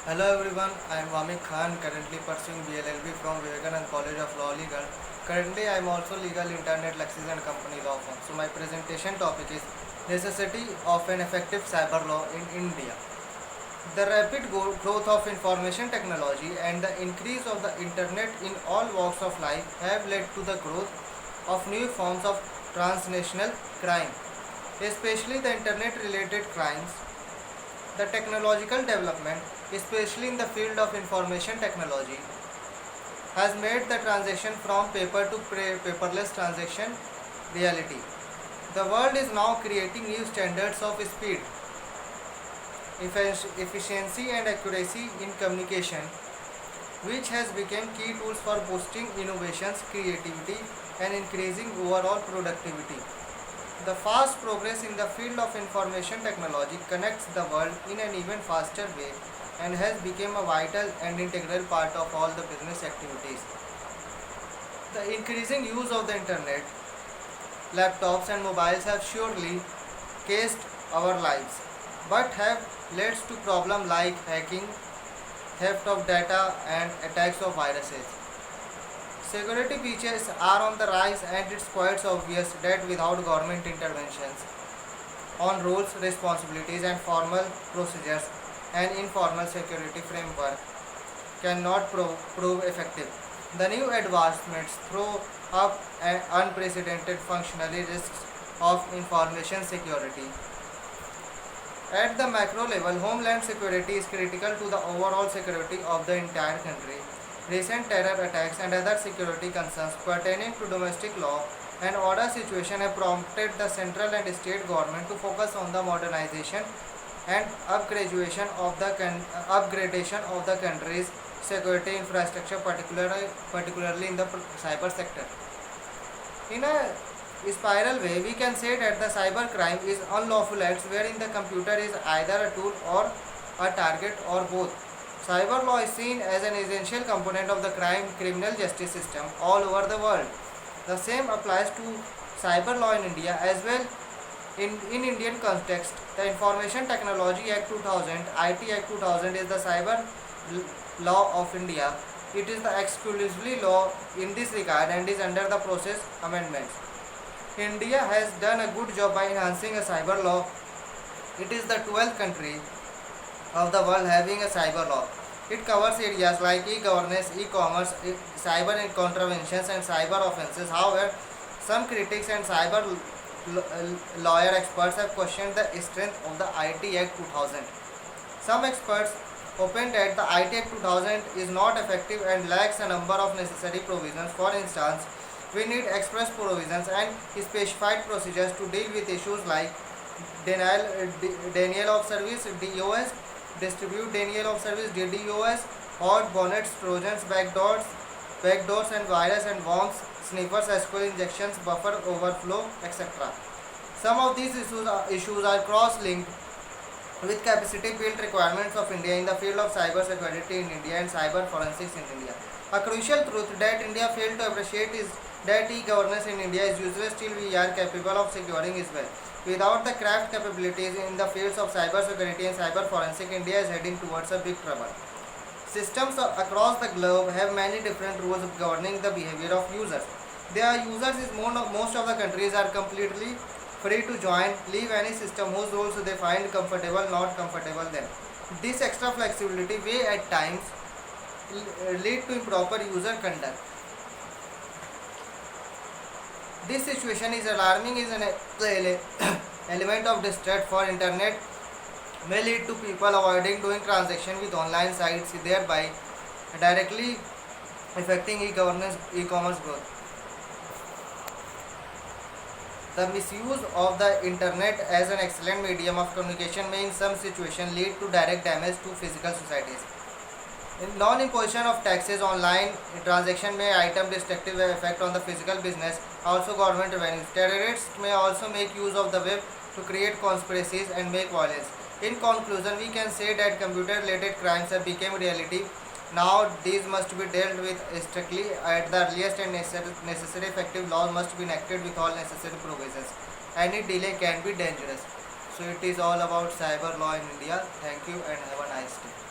Hello everyone, I am Vamik Khan, currently pursuing BLLB from Vivekanand College of Law Legal. Currently I am also legal internet Lexis and company law firm. So my presentation topic is necessity of an effective cyber law in India. The rapid growth of information technology and the increase of the internet in all walks of life have led to the growth of new forms of transnational crime, especially the internet related crimes. The technological development, especially in the field of information technology, has made the transition from paper to paperless transaction reality. The world is now creating new standards of speed, efficiency and accuracy in communication, which has become key tools for boosting innovations, creativity and increasing overall productivity. The fast progress in the field of information technology connects the world in an even faster way and has become a vital and integral part of all the business activities. The increasing use of the internet, laptops and mobiles have surely cased our lives, but have led to problems like hacking, theft of data and attacks of viruses. Security breaches are on the rise and it's quite obvious that without government interventions on rules, responsibilities and formal procedures, an informal security framework cannot prove effective. The new advancements throw up unprecedented functionality risks of information security. At the macro level, homeland security is critical to the overall security of the entire country. Recent terror attacks and other security concerns pertaining to domestic law and order situation have prompted the central and state government to focus on the modernization and upgradation of the country's security infrastructure, particularly in the cyber sector. In a spiral way, we can say that the cyber crime is unlawful acts wherein the computer is either a tool or a target or both. Cyber law is seen as an essential component of the criminal justice system all over the world. The same applies to cyber law in India as well. In Indian context, the Information Technology Act 2000, IT Act 2000 is the cyber law of India. It is the exclusively law in this regard and is under the process amendments. India has done a good job by enhancing a cyber law. It is the 12th country of the world having a cyber law. It covers areas like e-governance, e-commerce, cyber contraventions and cyber offences. However, some critics and cyber lawyer experts have questioned the strength of the IT Act 2000. Some experts opined that the IT Act 2000 is not effective and lacks a number of necessary provisions. For instance, we need express provisions and specified procedures to deal with issues like denial of service DOS, distribute denial of service DDoS, hot bonnets, trojans, backdoors and virus and worms, sniffers, SQL injections, buffer overflow, etc. Some of these issues are cross-linked with capacity build requirements of India in the field of cyber security in India and cyber forensics in India. A crucial truth that India failed to appreciate is that e-governance in India is useless till we are capable of securing as well. Without the craft capabilities in the fields of cyber security and cyber forensic, India is heading towards a big trouble. Systems across the globe have many different rules governing the behavior of users. Their users is most of the countries are completely free to join, leave any system whose rules they find comfortable, not comfortable them. This extra flexibility may at times lead to improper user conduct. This situation is alarming is an element of distrust for internet may lead to people avoiding doing transaction with online sites, thereby directly affecting e-commerce growth. The misuse of the internet as an excellent medium of communication may in some situations lead to direct damage to physical societies. Non-imposition of taxes online transaction may item destructive effect on the physical business, also government revenues. Terrorists may also make use of the web to create conspiracies and make violence. In conclusion, we can say that computer-related crimes have become reality. Now these must be dealt with strictly at the earliest and necessary effective laws must be enacted with all necessary provisions. Any delay can be dangerous. So it is all about cyber law in India. Thank you and have a nice day.